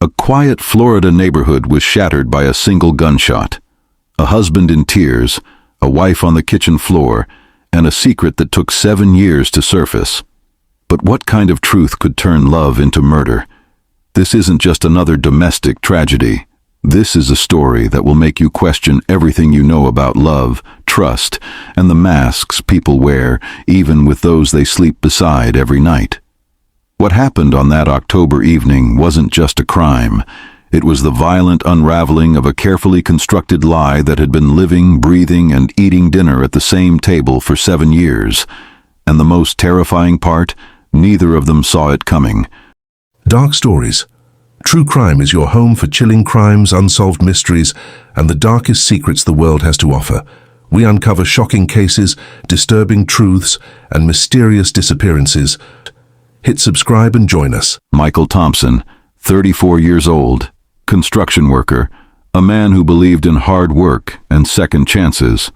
A quiet Florida neighborhood was shattered by a single gunshot. A husband in tears, a wife on the kitchen floor, and a secret that took 7 years to surface. But what kind of truth could turn love into murder? This isn't just another domestic tragedy. This is a story that will make you question everything you know about love, trust, and the masks people wear, even with those they sleep beside every night. What happened on that October evening wasn't just a crime. It was the violent unraveling of a carefully constructed lie that had been living, breathing, and eating dinner at the same table for 7 years. And the most terrifying part, neither of them saw it coming. Dark Stories. True crime is your home for chilling crimes, unsolved mysteries, and the darkest secrets the world has to offer. We uncover shocking cases, disturbing truths, and mysterious disappearances. Hit subscribe and join us. Michael Thompson, 34 years old, construction worker, a man who believed in hard work and second chances.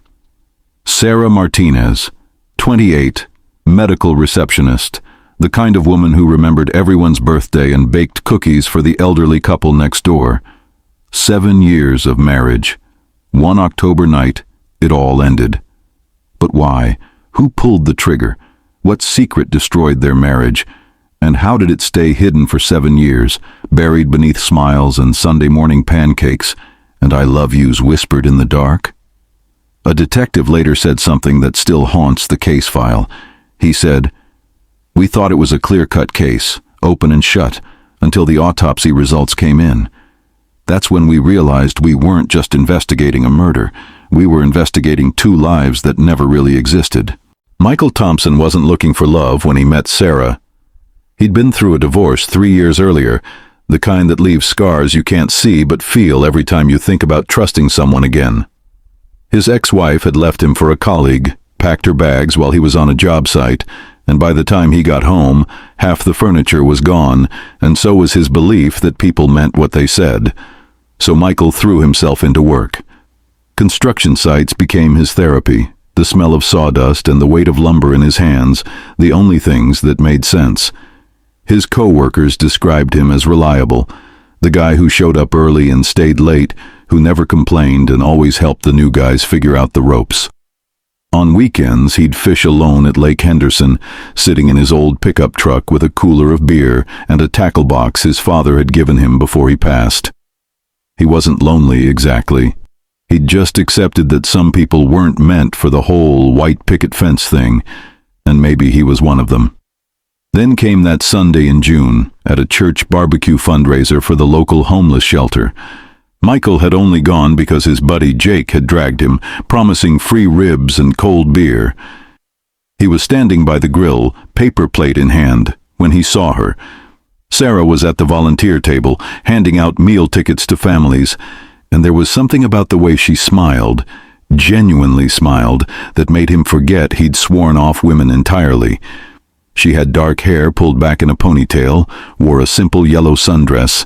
Sarah Martinez, 28, medical receptionist, the kind of woman who remembered everyone's birthday and baked cookies for the elderly couple next door. 7 years of marriage. One October night, it all ended. But why? Who pulled the trigger? What secret destroyed their marriage? And how did it stay hidden for 7 years, buried beneath smiles and Sunday morning pancakes, and I love yous whispered in the dark? A detective later said something that still haunts the case file. He said, "We thought it was a clear-cut case, open and shut, until the autopsy results came in. That's when we realized we weren't just investigating a murder, we were investigating 2 lives that never really existed." Michael Thompson wasn't looking for love when he met Sarah. He'd been through a divorce 3 years earlier, the kind that leaves scars you can't see but feel every time you think about trusting someone again. His ex-wife had left him for a colleague, packed her bags while he was on a job site, and by the time he got home, half the furniture was gone, and so was his belief that people meant what they said. So Michael threw himself into work. Construction sites became his therapy. The smell of sawdust and the weight of lumber in his hands, the only things that made sense. His co-workers described him as reliable, the guy who showed up early and stayed late, who never complained and always helped the new guys figure out the ropes. On weekends, he'd fish alone at Lake Henderson, sitting in his old pickup truck with a cooler of beer and a tackle box his father had given him before he passed. He wasn't lonely exactly. He'd just accepted that some people weren't meant for the whole white picket fence thing, and maybe he was one of them. Then came that Sunday in June, at a church barbecue fundraiser for the local homeless shelter. Michael had only gone because his buddy Jake had dragged him, promising free ribs and cold beer. He was standing by the grill, paper plate in hand, when he saw her. Sarah was at the volunteer table, handing out meal tickets to families, and there was something about the way she smiled, genuinely smiled, that made him forget he'd sworn off women entirely. She had dark hair pulled back in a ponytail, wore a simple yellow sundress,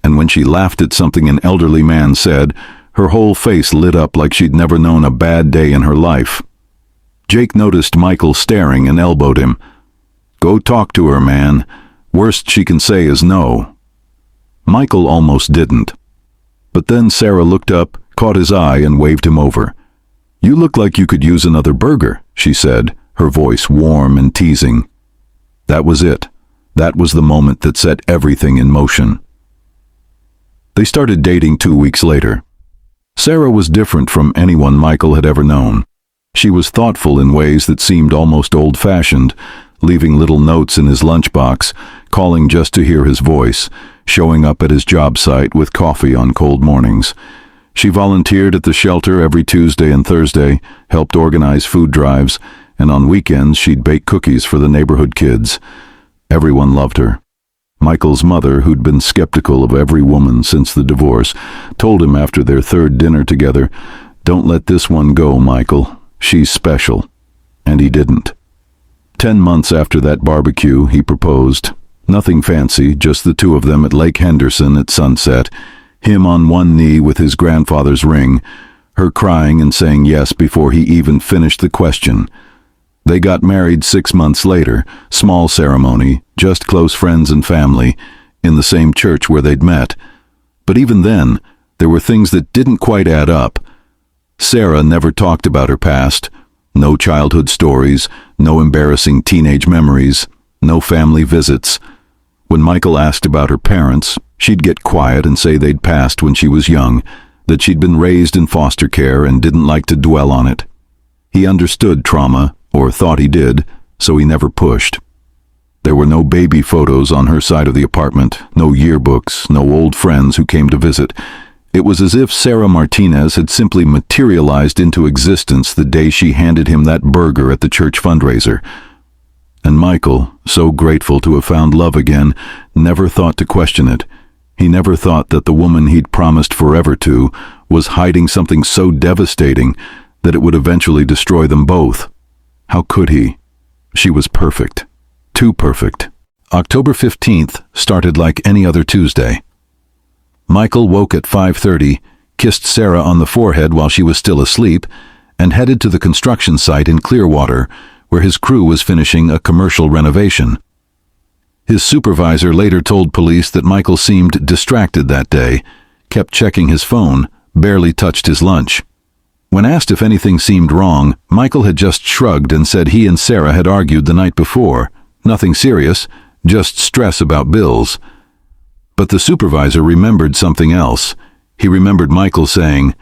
and when she laughed at something an elderly man said, her whole face lit up like she'd never known a bad day in her life. Jake noticed Michael staring and elbowed him. "Go talk to her, man. Worst she can say is no." Michael almost didn't. But then Sarah looked up, caught his eye, and waved him over. "You look like you could use another burger," she said, her voice warm and teasing. That was it. That was the moment that set everything in motion. They started dating 2 weeks later. Sarah was different from anyone Michael had ever known. She was thoughtful in ways that seemed almost old-fashioned, leaving little notes in his lunchbox, calling just to hear his voice, showing up at his job site with coffee on cold mornings. She volunteered at the shelter every Tuesday and Thursday, helped organize food drives, and on weekends she'd bake cookies for the neighborhood kids. Everyone loved her. Michael's mother, who'd been skeptical of every woman since the divorce, told him after their 3rd dinner together, "Don't let this one go, Michael. She's special." And he didn't. 10 months after that barbecue, he proposed. Nothing fancy, just the 2 of them at Lake Henderson at sunset, him on one knee with his grandfather's ring, her crying and saying yes before he even finished the question. They got married 6 months later, small ceremony, just close friends and family, in the same church where they'd met. But even then, there were things that didn't quite add up. Sarah never talked about her past. No childhood stories, no embarrassing teenage memories, no family visits. When Michael asked about her parents, she'd get quiet and say they'd passed when she was young, that she'd been raised in foster care and didn't like to dwell on it. He understood trauma, or thought he did, so he never pushed. There were no baby photos on her side of the apartment, no yearbooks, no old friends who came to visit. It was as if Sarah Martinez had simply materialized into existence the day she handed him that burger at the church fundraiser. And Michael, so grateful to have found love again, never thought to question it. He never thought that the woman he'd promised forever to was hiding something so devastating that it would eventually destroy them both. How could he? She was perfect. Too perfect. October 15th started like any other Tuesday. Michael woke at 5:30, kissed Sarah on the forehead while she was still asleep, and headed to the construction site in Clearwater, where his crew was finishing a commercial renovation. His supervisor later told police that Michael seemed distracted that day, kept checking his phone, barely touched his lunch. When asked if anything seemed wrong, Michael had just shrugged and said he and Sarah had argued the night before. Nothing serious, just stress about bills. But the supervisor remembered something else. He remembered Michael saying,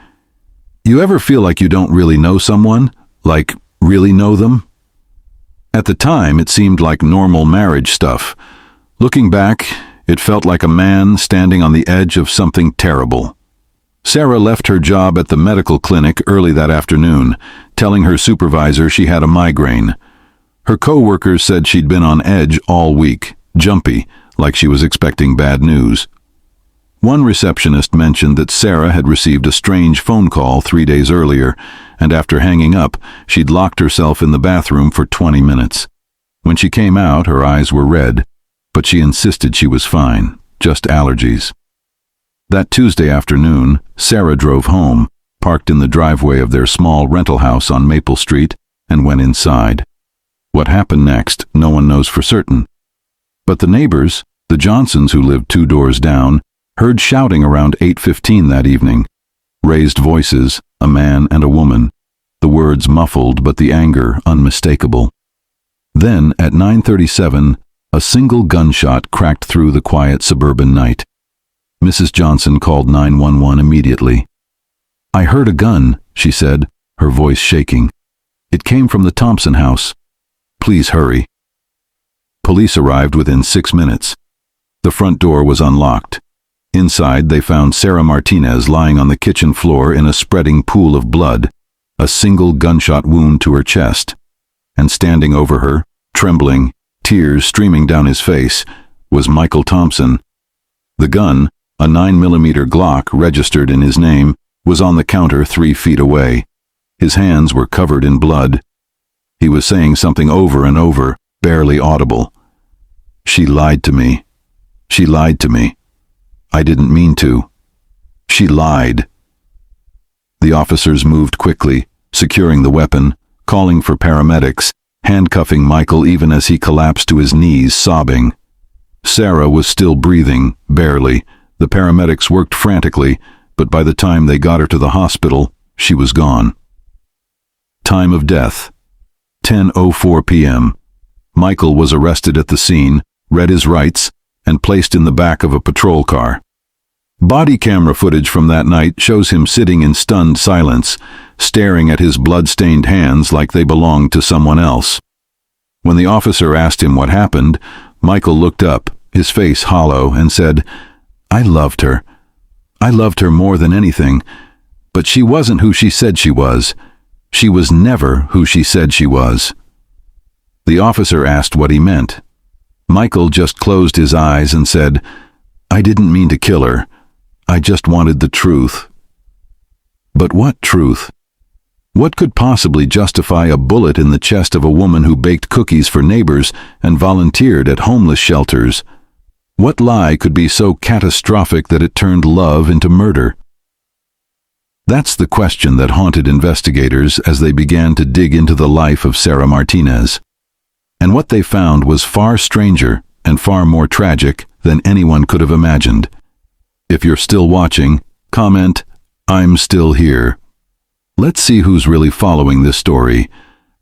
"You ever feel like you don't really know someone? Like, really know them?" At the time, it seemed like normal marriage stuff. Looking back, it felt like a man standing on the edge of something terrible. Sarah left her job at the medical clinic early that afternoon, telling her supervisor she had a migraine. Her co-workers said she'd been on edge all week, jumpy, like she was expecting bad news. One receptionist mentioned that Sarah had received a strange phone call 3 days earlier, and after hanging up, she'd locked herself in the bathroom for 20 minutes. When she came out, her eyes were red, but she insisted she was fine, just allergies. That Tuesday afternoon, Sarah drove home, parked in the driveway of their small rental house on Maple Street, and went inside. What happened next, no one knows for certain. But the neighbors, the Johnsons who lived 2 doors down, heard shouting around 8:15 that evening. Raised voices, a man and a woman, the words muffled but the anger unmistakable. Then, at 9:37, a single gunshot cracked through the quiet suburban night. Mrs. Johnson called 911 immediately. "I heard a gun," she said, her voice shaking. "It came from the Thompson house. Please hurry." Police arrived within 6 minutes. The front door was unlocked. Inside, they found Sarah Martinez lying on the kitchen floor in a spreading pool of blood, a single gunshot wound to her chest. And standing over her, trembling, tears streaming down his face, was Michael Thompson. The gun, a 9mm Glock registered in his name, was on the counter 3 feet away. His hands were covered in blood. He was saying something over and over, barely audible. "She lied to me. She lied to me. I didn't mean to. She lied." The officers moved quickly, securing the weapon, calling for paramedics, handcuffing Michael even as he collapsed to his knees, sobbing. Sarah was still breathing, barely. The paramedics worked frantically, but by the time they got her to the hospital, she was gone. Time of death: 10:04 p.m. Michael was arrested at the scene, read his rights, and placed in the back of a patrol car. Body camera footage from that night shows him sitting in stunned silence, staring at his blood-stained hands like they belonged to someone else. When the officer asked him what happened, Michael looked up, his face hollow, and said, "I loved her. I loved her more than anything, but she wasn't who she said she was. She was never who she said she was." The officer asked what he meant. Michael just closed his eyes and said, "I didn't mean to kill her. I just wanted the truth." But what truth? What could possibly justify a bullet in the chest of a woman who baked cookies for neighbors and volunteered at homeless shelters? What lie could be so catastrophic that it turned love into murder? That's the question that haunted investigators as they began to dig into the life of Sarah Martinez. And what they found was far stranger and far more tragic than anyone could have imagined. If you're still watching, comment, "I'm still here." Let's see who's really following this story,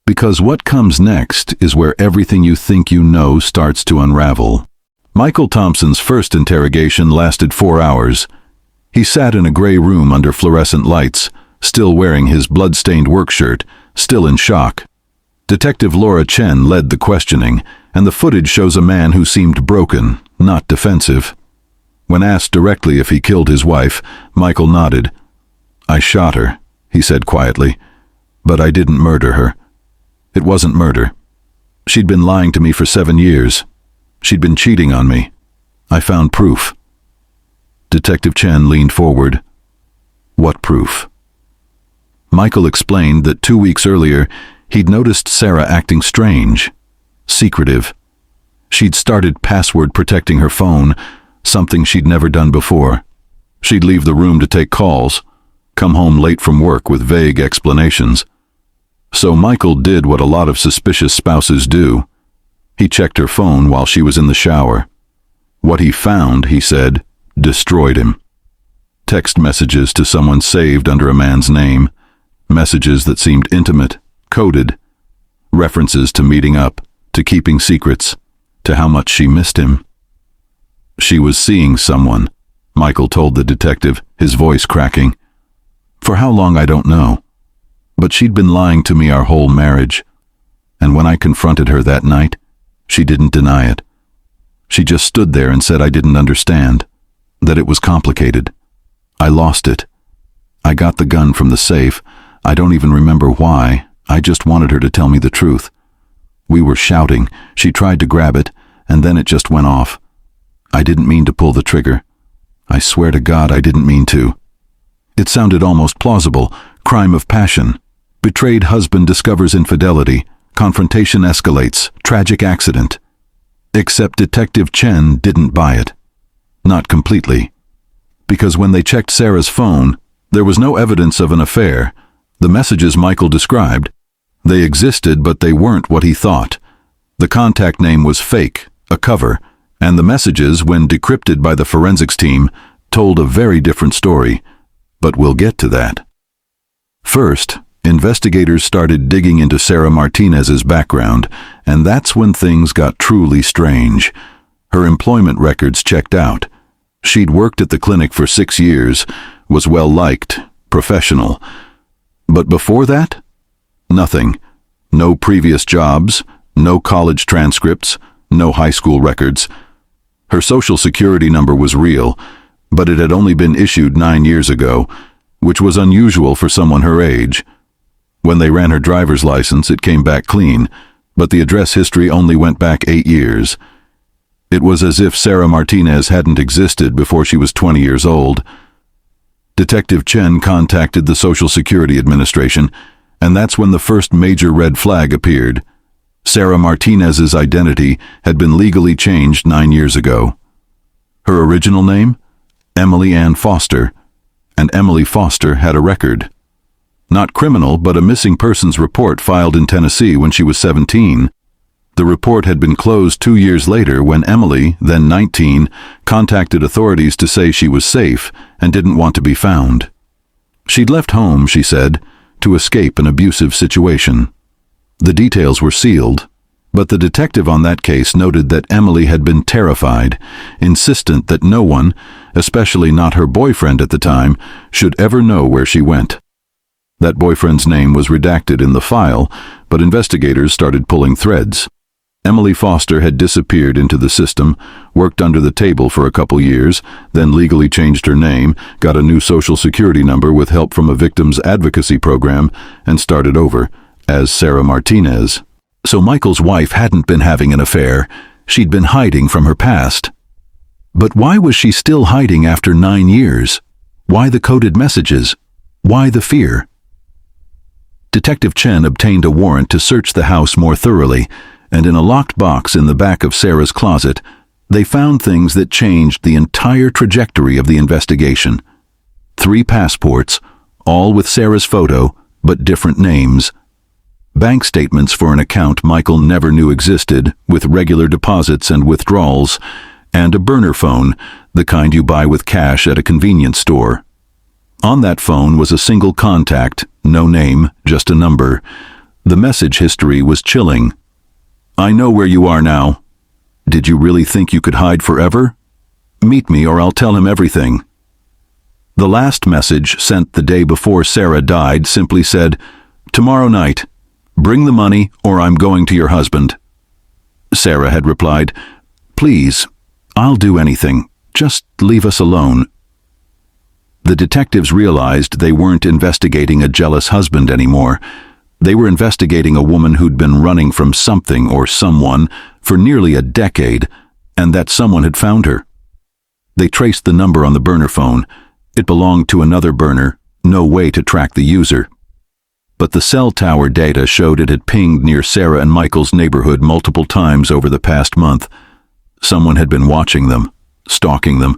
because what comes next is where everything you think you know starts to unravel. Michael Thompson's first interrogation lasted 4 hours. He sat in a gray room under fluorescent lights, still wearing his blood-stained work shirt, still in shock. Detective Laura Chen led the questioning, and the footage shows a man who seemed broken, not defensive. When asked directly if he killed his wife, Michael nodded. "I shot her," he said quietly, "but I didn't murder her. It wasn't murder. She'd been lying to me for 7 years. She'd been cheating on me. I found proof." Detective Chen leaned forward. "What proof?" Michael explained that 2 weeks earlier, he'd noticed Sarah acting strange, secretive. She'd started password protecting her phone, something she'd never done before. She'd leave the room to take calls, come home late from work with vague explanations. So Michael did what a lot of suspicious spouses do. He checked her phone while she was in the shower. What he found, he said, destroyed him. Text messages to someone saved under a man's name, messages that seemed intimate, coded, references to meeting up, to keeping secrets, to how much she missed him. She was seeing someone, Michael told the detective, his voice cracking. For how long, I don't know. But she'd been lying to me our whole marriage. And when I confronted her that night, she didn't deny it. She just stood there and said I didn't understand, that it was complicated. I lost it. I got the gun from the safe. I don't even remember why. I just wanted her to tell me the truth. We were shouting. She tried to grab it, and then it just went off. I didn't mean to pull the trigger. I swear to God I didn't mean to. It sounded almost plausible. Crime of passion. Betrayed husband discovers infidelity. Confrontation escalates. Tragic accident. Except Detective Chen didn't buy it. Not completely. Because when they checked Sarah's phone, there was no evidence of an affair. The messages Michael described, they existed, but they weren't what he thought. The contact name was fake, a cover, and the messages, when decrypted by the forensics team, told a very different story. But we'll get to that. First, investigators started digging into Sarah Martinez's background, and that's when things got truly strange. Her employment records checked out. She'd worked at the clinic for 6 years, was well-liked, professional. But before that, nothing. No previous jobs, no college transcripts, no high school records. Her social security number was real, but it had only been issued 9 years ago, which was unusual for someone her age. When they ran her driver's license, it came back clean, but the address history only went back 8 years. It was as if Sarah Martinez hadn't existed before she was 20 years old. Detective Chen contacted the Social Security Administration, and that's when the first major red flag appeared. Sarah Martinez's identity had been legally changed 9 years ago. Her original name? Emily Ann Foster, and Emily Foster had a record. Not criminal, but a missing persons report filed in Tennessee when she was 17. The report had been closed 2 years later when Emily, then 19, contacted authorities to say she was safe and didn't want to be found. She'd left home, she said, to escape an abusive situation. The details were sealed, but the detective on that case noted that Emily had been terrified, insistent that no one, especially not her boyfriend at the time, should ever know where she went. That boyfriend's name was redacted in the file, but investigators started pulling threads. Emily Foster had disappeared into the system, worked under the table for a couple years, then legally changed her name, got a new social security number with help from a victims advocacy program, and started over as Sarah Martinez. So Michael's wife hadn't been having an affair. She'd been hiding from her past. But why was she still hiding after 9 years? Why the coded messages? Why the fear? Detective Chen obtained a warrant to search the house more thoroughly, and in a locked box in the back of Sarah's closet, they found things that changed the entire trajectory of the investigation. 3 passports, all with Sarah's photo, but different names. Bank statements for an account Michael never knew existed, with regular deposits and withdrawals, and a burner phone, the kind you buy with cash at a convenience store. On that phone was a single contact, no name, just a number. The message history was chilling. "I know where you are now. Did you really think you could hide forever? Meet me or I'll tell him everything." The last message, sent the day before Sarah died, simply said, "Tomorrow night. Bring the money or I'm going to your husband." Sarah had replied, "Please, I'll do anything. Just leave us alone." The detectives realized they weren't investigating a jealous husband anymore. They were investigating a woman who'd been running from something or someone for nearly a decade, and that someone had found her. They traced the number on the burner phone. It belonged to another burner, no way to track the user. But the cell tower data showed it had pinged near Sarah and Michael's neighborhood multiple times over the past month. Someone had been watching them, stalking them,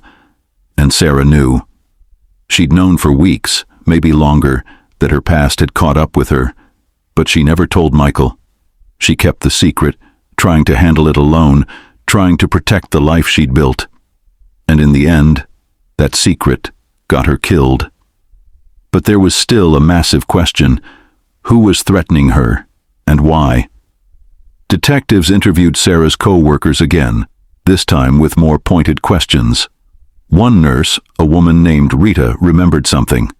and Sarah knew. She'd known for weeks, maybe longer, that her past had caught up with her, but she never told Michael. She kept the secret, trying to handle it alone, trying to protect the life she'd built. And in the end, that secret got her killed. But there was still a massive question. Who was threatening her, and why? Detectives interviewed Sarah's co-workers again, this time with more pointed questions. One nurse, a woman named Rita, remembered something.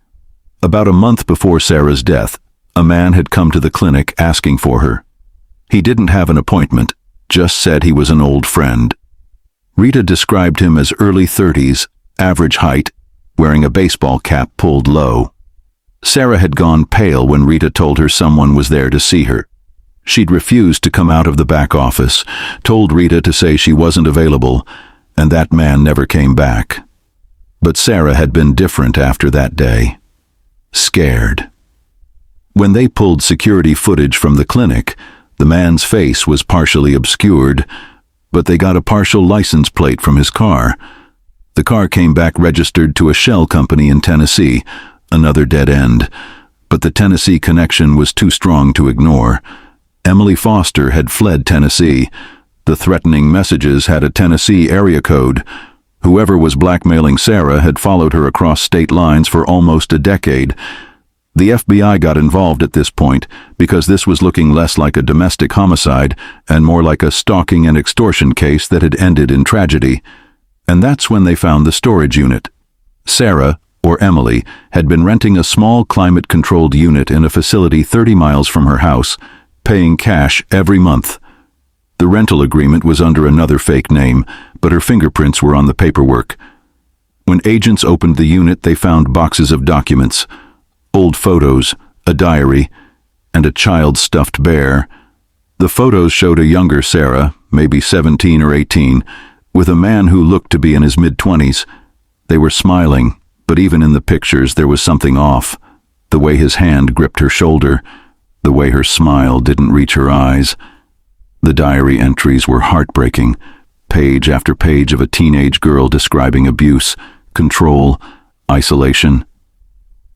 About a month before Sarah's death, a man had come to the clinic asking for her. He didn't have an appointment, just said he was an old friend. Rita described him as early 30s, average height, wearing a baseball cap pulled low. Sarah had gone pale when Rita told her someone was there to see her. She'd refused to come out of the back office, told Rita to say she wasn't available, and that man never came back. But Sarah had been different after that day. Scared. When they pulled security footage from the clinic, the man's face was partially obscured, but they got a partial license plate from his car. The car came back registered to a shell company in Tennessee, another dead end, but the Tennessee connection was too strong to ignore. Emily Foster had fled Tennessee. The threatening messages had a Tennessee area code. Whoever was blackmailing Sarah had followed her across state lines for almost a decade. The FBI got involved at this point because this was looking less like a domestic homicide and more like a stalking and extortion case that had ended in tragedy. And that's when they found the storage unit. Sarah, or Emily, had been renting a small climate-controlled unit in a facility 30 miles from her house, paying cash every month. The rental agreement was under another fake name, but her fingerprints were on the paperwork. When agents opened the unit, they found boxes of documents, old photos, a diary, and a child stuffed bear. The photos showed a younger Sarah, maybe 17 or 18, with a man who looked to be in his mid-20s. They were smiling, but even in the pictures there was something off. The way his hand gripped her shoulder, the way her smile didn't reach her eyes. The diary entries were heartbreaking, page after page of a teenage girl describing abuse, control, isolation.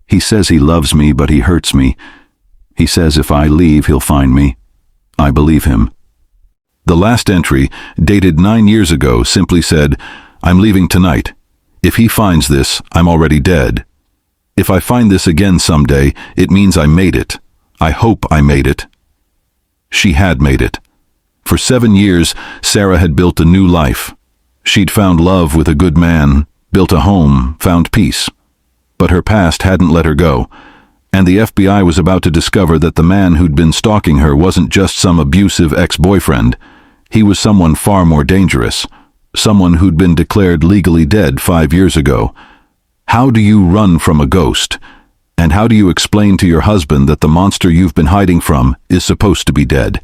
"He says he loves me, but he hurts me. He says if I leave, he'll find me. I believe him." The last entry, dated 9 years ago, simply said, "I'm leaving tonight. If he finds this, I'm already dead. If I find this again someday, it means I made it. I hope I made it." She had made it. For 7 years, Sarah had built a new life. She'd found love with a good man, built a home, found peace. But her past hadn't let her go, and the FBI was about to discover that the man who'd been stalking her wasn't just some abusive ex-boyfriend. He was someone far more dangerous, someone who'd been declared legally dead 5 years ago. How do you run from a ghost? And how do you explain to your husband that the monster you've been hiding from is supposed to be dead?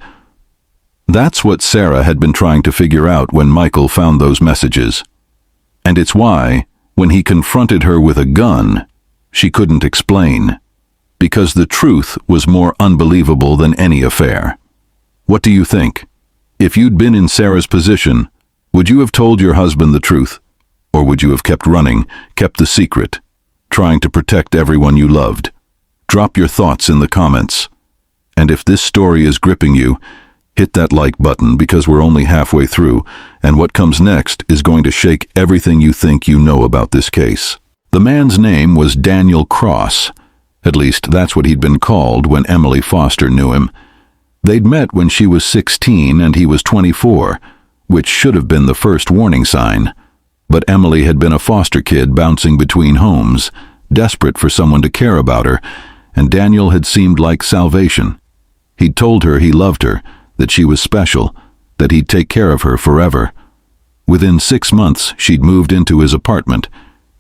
That's what Sarah had been trying to figure out when Michael found those messages. And it's why, when he confronted her with a gun, she couldn't explain. Because the truth was more unbelievable than any affair. What do you think? If you'd been in Sarah's position, would you have told your husband the truth? Or would you have kept running, kept the secret, trying to protect everyone you loved? Drop your thoughts in the comments. And if this story is gripping you, hit that like button because we're only halfway through, and what comes next is going to shake everything you think you know about this case. The man's name was Daniel Cross. At least that's what he'd been called when Emily Foster knew him. They'd met when she was 16 and he was 24, which should have been the first warning sign. But Emily had been a foster kid bouncing between homes, desperate for someone to care about her, and Daniel had seemed like salvation. He'd told her he loved her, that she was special, that he'd take care of her forever. Within 6 months, she'd moved into his apartment.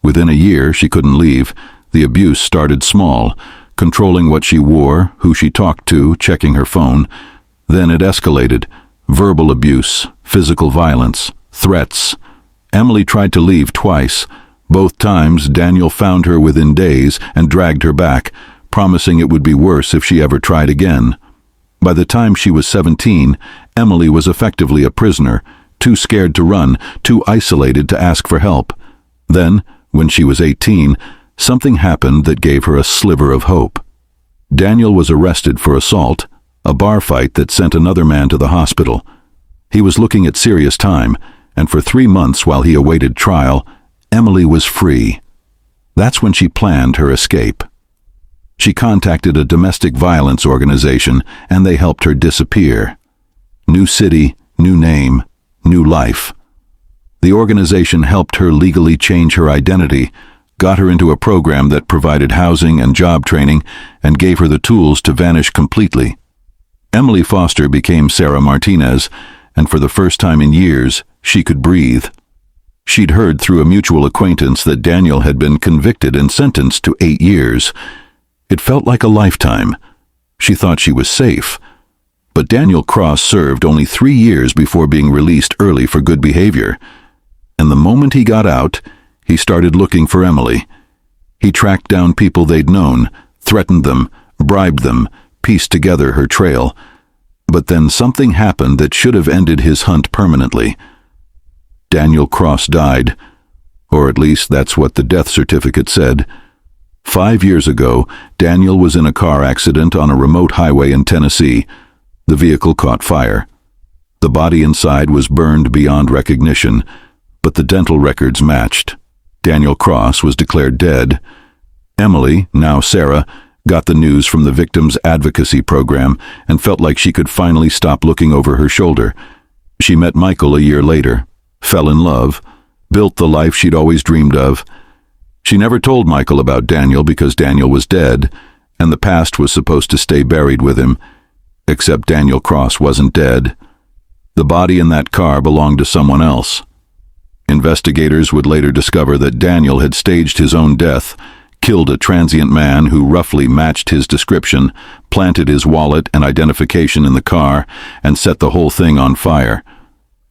Within a year, she couldn't leave. The abuse started small, controlling what she wore, who she talked to, checking her phone. Then it escalated. Verbal abuse, physical violence, threats. Emily tried to leave twice. Both times, Daniel found her within days and dragged her back, promising it would be worse if she ever tried again. By the time she was 17, Emily was effectively a prisoner, too scared to run, too isolated to ask for help. Then, when she was 18, something happened that gave her a sliver of hope. Daniel was arrested for assault, a bar fight that sent another man to the hospital. He was looking at serious time, and for 3 months while he awaited trial, Emily was free. That's when she planned her escape. She contacted a domestic violence organization, and they helped her disappear. New city, new name, new life. The organization helped her legally change her identity, got her into a program that provided housing and job training, and gave her the tools to vanish completely. Emily Foster became Sarah Martinez, and for the first time in years, she could breathe. She'd heard through a mutual acquaintance that Daniel had been convicted and sentenced to 8 years. It felt like a lifetime. She thought she was safe. But Daniel Cross served only 3 years before being released early for good behavior. And the moment he got out, he started looking for Emily. He tracked down people they'd known, threatened them, bribed them, pieced together her trail. But then something happened that should have ended his hunt permanently. Daniel Cross died, or at least that's what the death certificate said. 5 years ago, Daniel was in a car accident on a remote highway in Tennessee. The vehicle caught fire. The body inside was burned beyond recognition, but the dental records matched. Daniel Cross was declared dead. Emily, now Sarah, got the news from the Victims Advocacy Program and felt like she could finally stop looking over her shoulder. She met Michael a year later, fell in love, built the life she'd always dreamed of. She never told Michael about Daniel because Daniel was dead, and the past was supposed to stay buried with him. Except Daniel Cross wasn't dead. The body in that car belonged to someone else. Investigators would later discover that Daniel had staged his own death, killed a transient man who roughly matched his description, planted his wallet and identification in the car, and set the whole thing on fire.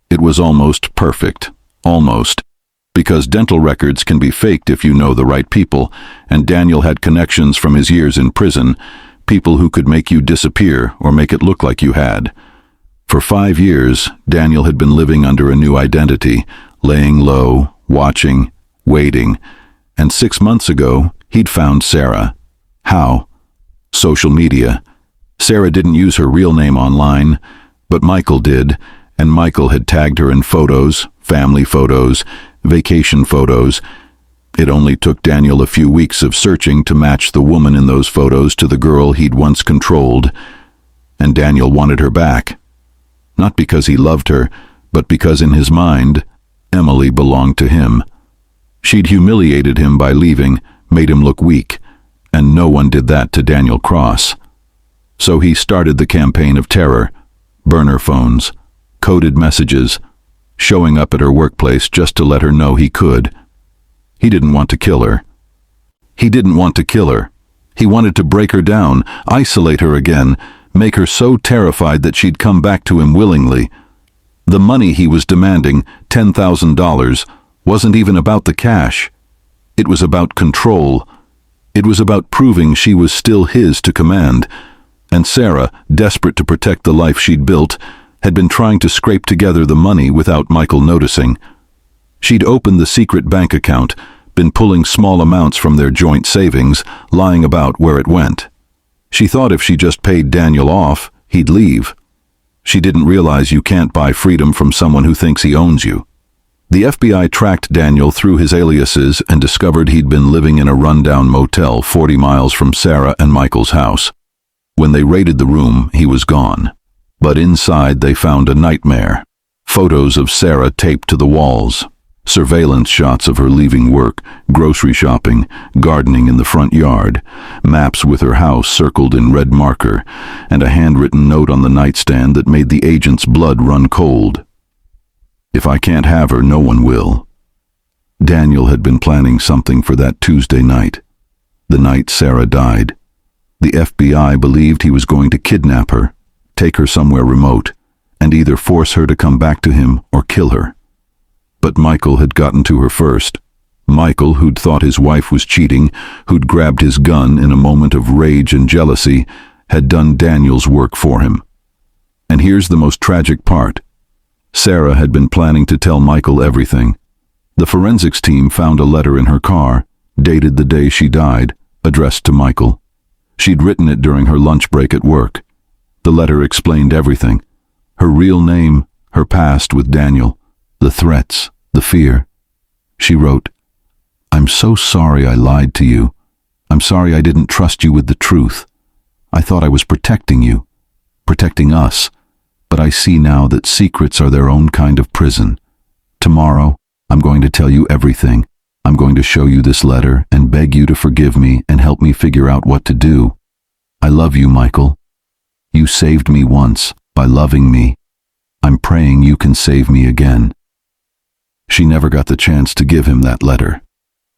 It was almost perfect. Almost. Because dental records can be faked if you know the right people, and Daniel had connections from his years in prison, people who could make you disappear or make it look like you had. For 5 years, Daniel had been living under a new identity, laying low, watching, waiting, and 6 months ago, he'd found Sarah. How? Social media. Sarah didn't use her real name online, but Michael did, and Michael had tagged her in photos, family photos, vacation photos. It only took Daniel a few weeks of searching to match the woman in those photos to the girl he'd once controlled. And Daniel wanted her back. Not because he loved her, but because in his mind, Emily belonged to him. She'd humiliated him by leaving, made him look weak, and no one did that to Daniel Cross. So he started the campaign of terror, burner phones, coded messages, showing up at her workplace just to let her know he could. He didn't want to kill her. He didn't want to kill her. He wanted to break her down, isolate her again, make her so terrified that she'd come back to him willingly. The money he was demanding, $10,000, wasn't even about the cash. It was about control. It was about proving she was still his to command. And Sarah, desperate to protect the life she'd built, had been trying to scrape together the money without Michael noticing. She'd opened the secret bank account, been pulling small amounts from their joint savings, lying about where it went. She thought if she just paid Daniel off, he'd leave. She didn't realize you can't buy freedom from someone who thinks he owns you. The FBI tracked Daniel through his aliases and discovered he'd been living in a rundown motel 40 miles from Sarah and Michael's house. When they raided the room, he was gone. But inside they found a nightmare. Photos of Sarah taped to the walls. Surveillance shots of her leaving work, grocery shopping, gardening in the front yard, maps with her house circled in red marker, and a handwritten note on the nightstand that made the agent's blood run cold. If I can't have her, no one will. Daniel had been planning something for that Tuesday night, the night Sarah died. The FBI believed he was going to kidnap her, take her somewhere remote, and either force her to come back to him or kill her. But Michael had gotten to her first. Michael, who'd thought his wife was cheating, who'd grabbed his gun in a moment of rage and jealousy, had done Daniel's work for him. And here's the most tragic part. Sarah had been planning to tell Michael everything. The forensics team found a letter in her car, dated the day she died, addressed to Michael. She'd written it during her lunch break at work. The letter explained everything. Her real name, her past with Daniel, the threats, the fear. She wrote, "I'm so sorry I lied to you. I'm sorry I didn't trust you with the truth. I thought I was protecting you, protecting us, but I see now that secrets are their own kind of prison. Tomorrow, I'm going to tell you everything. I'm going to show you this letter and beg you to forgive me and help me figure out what to do. I love you, Michael. You saved me once by loving me. I'm praying you can save me again." She never got the chance to give him that letter,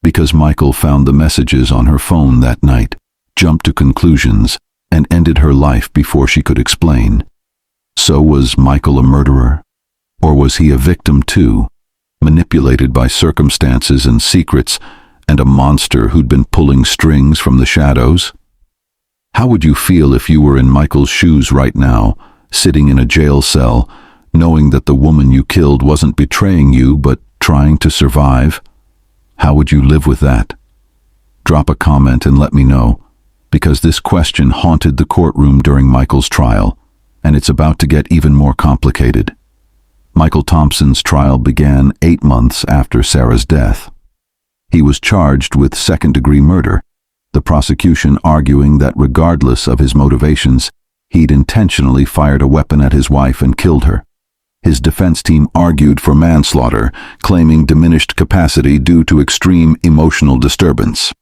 because Michael found the messages on her phone that night, jumped to conclusions, and ended her life before she could explain. So was Michael a murderer? Or was he a victim too, manipulated by circumstances and secrets, and a monster who'd been pulling strings from the shadows? How would you feel if you were in Michael's shoes right now, sitting in a jail cell, knowing that the woman you killed wasn't betraying you but trying to survive? How would you live with that? Drop a comment and let me know, because this question haunted the courtroom during Michael's trial, and it's about to get even more complicated. Michael Thompson's trial began 8 months after Sarah's death. He was charged with second-degree murder, the prosecution arguing that regardless of his motivations, he'd intentionally fired a weapon at his wife and killed her. His defense team argued for manslaughter, claiming diminished capacity due to extreme emotional disturbance.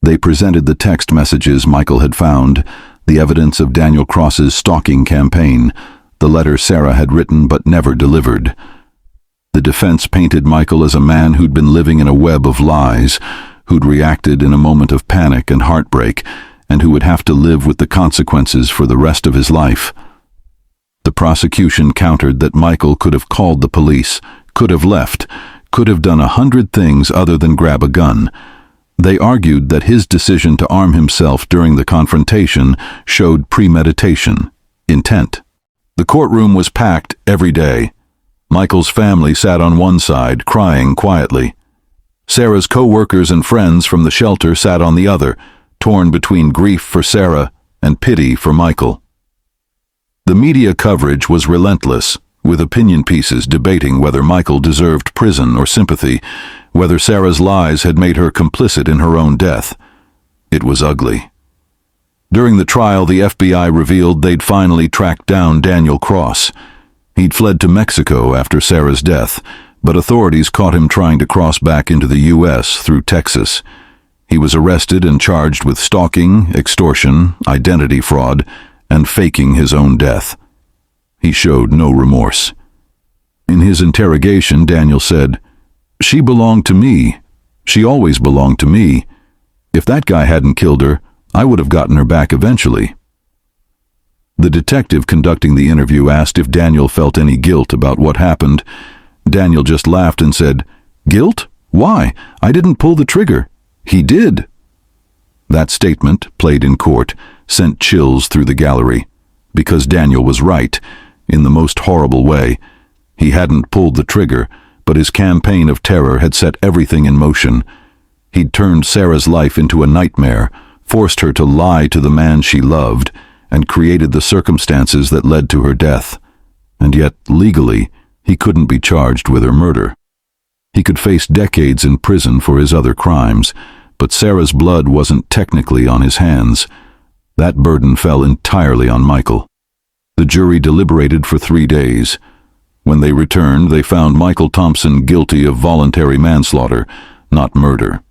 They presented the text messages Michael had found, the evidence of Daniel Cross's stalking campaign, the letter Sarah had written but never delivered. The defense painted Michael as a man who'd been living in a web of lies, who'd reacted in a moment of panic and heartbreak, and who would have to live with the consequences for the rest of his life. The prosecution countered that Michael could have called the police, could have left, could have done 100 things other than grab a gun. They argued that his decision to arm himself during the confrontation showed premeditation, intent. The courtroom was packed every day. Michael's family sat on one side, crying quietly. Sarah's co-workers and friends from the shelter sat on the other, torn between grief for Sarah and pity for Michael. The media coverage was relentless, with opinion pieces debating whether Michael deserved prison or sympathy, whether Sarah's lies had made her complicit in her own death. It was ugly. During the trial, the FBI revealed they'd finally tracked down Daniel Cross. He'd fled to Mexico after Sarah's death, but authorities caught him trying to cross back into the U.S. through Texas. He was arrested and charged with stalking, extortion, identity fraud, and faking his own death. He showed no remorse. In his interrogation, Daniel said, "She belonged to me. She always belonged to me. If that guy hadn't killed her, I would have gotten her back eventually." The detective conducting the interview asked if Daniel felt any guilt about what happened. Daniel just laughed and said, "Guilt? Why? I didn't pull the trigger." "He did." That statement, played in court, sent chills through the gallery, because Daniel was right, in the most horrible way. He hadn't pulled the trigger, but his campaign of terror had set everything in motion. He'd turned Sarah's life into a nightmare, forced her to lie to the man she loved, and created the circumstances that led to her death. And yet, legally, he couldn't be charged with her murder. He could face decades in prison for his other crimes, but Sarah's blood wasn't technically on his hands. That burden fell entirely on Michael. The jury deliberated for 3 days. When they returned, they found Michael Thompson guilty of voluntary manslaughter, not murder.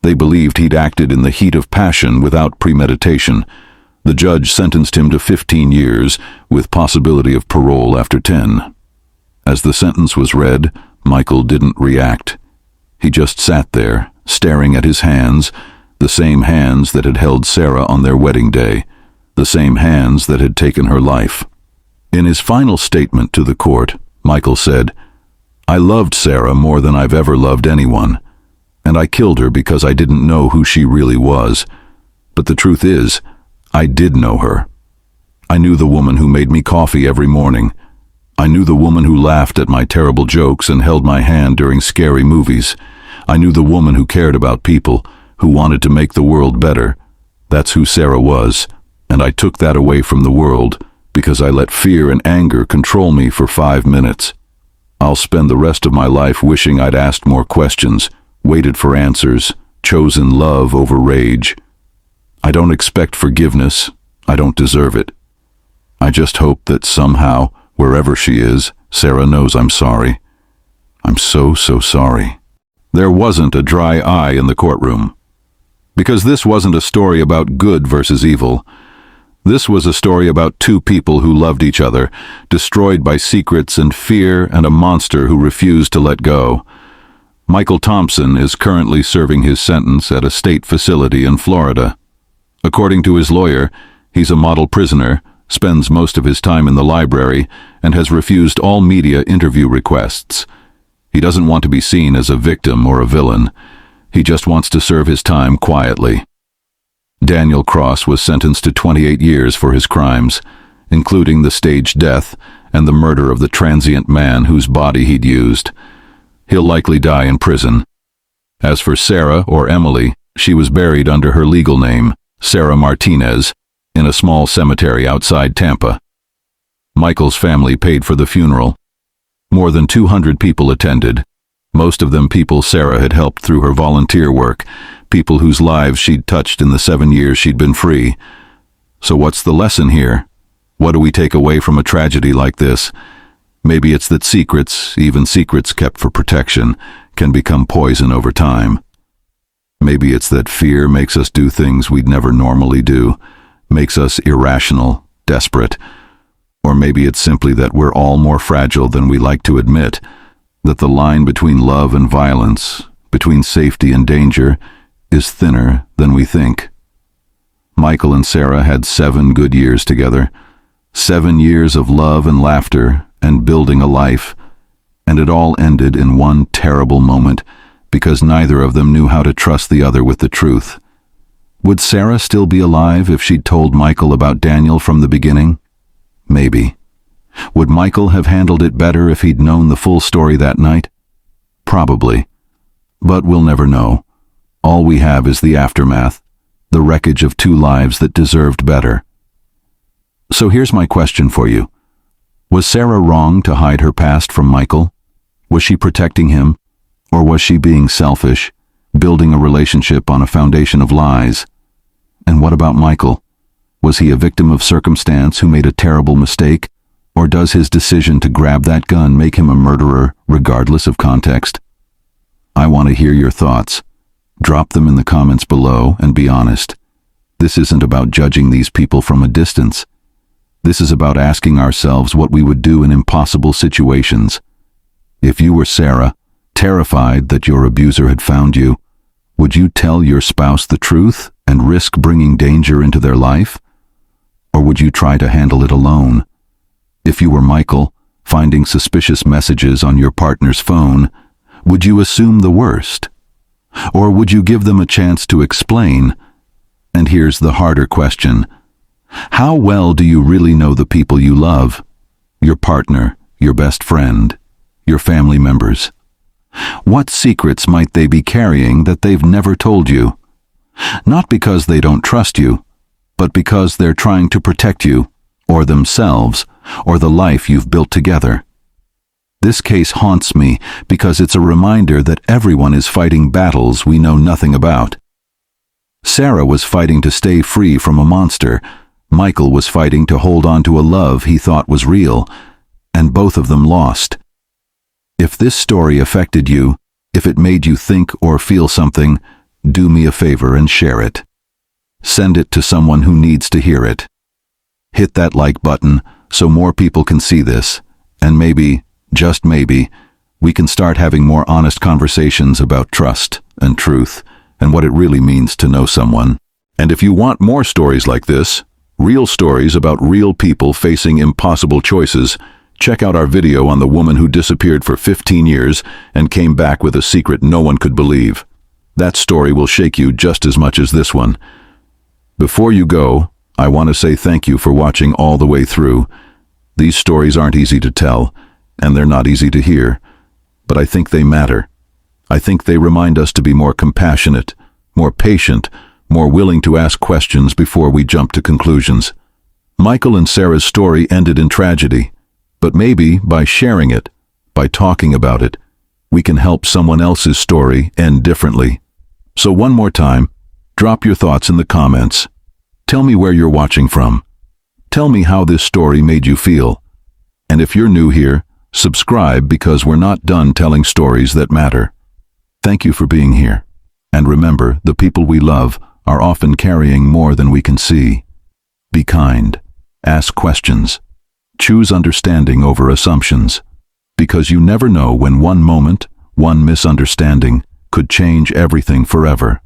They believed he'd acted in the heat of passion without premeditation. The judge sentenced him to 15 years, with possibility of parole after 10. As the sentence was read, Michael didn't react. He just sat there, staring at his hands, the same hands that had held Sarah on their wedding day, the same hands that had taken her life. In his final statement to the court, Michael said, "I loved Sarah more than I've ever loved anyone, and I killed her because I didn't know who she really was. But the truth is, I did know her. I knew the woman who made me coffee every morning. I knew the woman who laughed at my terrible jokes and held my hand during scary movies. I knew the woman who cared about people, who wanted to make the world better. That's who Sarah was, and I took that away from the world because I let fear and anger control me for 5 minutes. I'll spend the rest of my life wishing I'd asked more questions, waited for answers, chosen love over rage. I don't expect forgiveness. I don't deserve it. I just hope that somehow, wherever she is, Sarah knows I'm sorry. I'm so sorry." There wasn't a dry eye in the courtroom. Because this wasn't a story about good versus evil. This was a story about two people who loved each other, destroyed by secrets and fear and a monster who refused to let go. Michael Thompson is currently serving his sentence at a state facility in Florida. According to his lawyer, he's a model prisoner, spends most of his time in the library, and has refused all media interview requests. He doesn't want to be seen as a victim or a villain. He just wants to serve his time quietly. Daniel Cross was sentenced to 28 years for his crimes, including the staged death and the murder of the transient man whose body he'd used. He'll likely die in prison. As for Sarah, or Emily, she was buried under her legal name, Sarah Martinez, in a small cemetery outside Tampa. Michael's family paid for the funeral. More than 200 people attended, most of them people Sarah had helped through her volunteer work, people whose lives she'd touched in the 7 years she'd been free. So what's the lesson here? What do we take away from a tragedy like this? Maybe it's that secrets, even secrets kept for protection, can become poison over time. Maybe it's that fear makes us do things we'd never normally do, makes us irrational, desperate. Or maybe it's simply that we're all more fragile than we like to admit, that the line between love and violence, between safety and danger, is thinner than we think. Michael and Sarah had 7 good years together, 7 years of love and laughter and building a life, and it all ended in one terrible moment because neither of them knew how to trust the other with the truth. Would Sarah still be alive if she'd told Michael about Daniel from the beginning? Maybe. Would Michael have handled it better if he'd known the full story that night? Probably. But we'll never know. All we have is the aftermath, the wreckage of 2 lives that deserved better. So here's my question for you. Was Sarah wrong to hide her past from Michael? Was she protecting him? Or was she being selfish, building a relationship on a foundation of lies? And what about Michael? Was he a victim of circumstance who made a terrible mistake? Or does his decision to grab that gun make him a murderer, regardless of context? I want to hear your thoughts. Drop them in the comments below and be honest. This isn't about judging these people from a distance. This is about asking ourselves what we would do in impossible situations. If you were Sarah, terrified that your abuser had found you, would you tell your spouse the truth and risk bringing danger into their life? Or would you try to handle it alone? If you were Michael, finding suspicious messages on your partner's phone, would you assume the worst? Or would you give them a chance to explain? And here's the harder question. How well do you really know the people you love? Your partner, your best friend, your family members? What secrets might they be carrying that they've never told you? Not because they don't trust you, but because they're trying to protect you, or themselves, or the life you've built together. This case haunts me because it's a reminder that everyone is fighting battles we know nothing about. Sarah was fighting to stay free from a monster. Michael was fighting to hold on to a love he thought was real, and both of them lost. If this story affected you, if it made you think or feel something, do me a favor and share it. Send it to someone who needs to hear it. Hit that like button so more people can see this, and maybe, just maybe, we can start having more honest conversations about trust and truth and what it really means to know someone. And if you want more stories like this, real stories about real people facing impossible choices, check out our video on the woman who disappeared for 15 years and came back with a secret no one could believe. That story will shake you just as much as this one. Before you go, I want to say thank you for watching all the way through. These stories aren't easy to tell, and they're not easy to hear, but I think they matter. I think they remind us to be more compassionate, more patient, more willing to ask questions before we jump to conclusions. Michael and Sarah's story ended in tragedy, but maybe by sharing it, by talking about it, we can help someone else's story end differently. So one more time, drop your thoughts in the comments. Tell me where you're watching from. Tell me how this story made you feel. And if you're new here, subscribe because we're not done telling stories that matter. Thank you for being here. And remember, the people we love are often carrying more than we can see. Be kind. Ask questions. Choose understanding over assumptions. Because you never know when one moment, one misunderstanding, could change everything forever.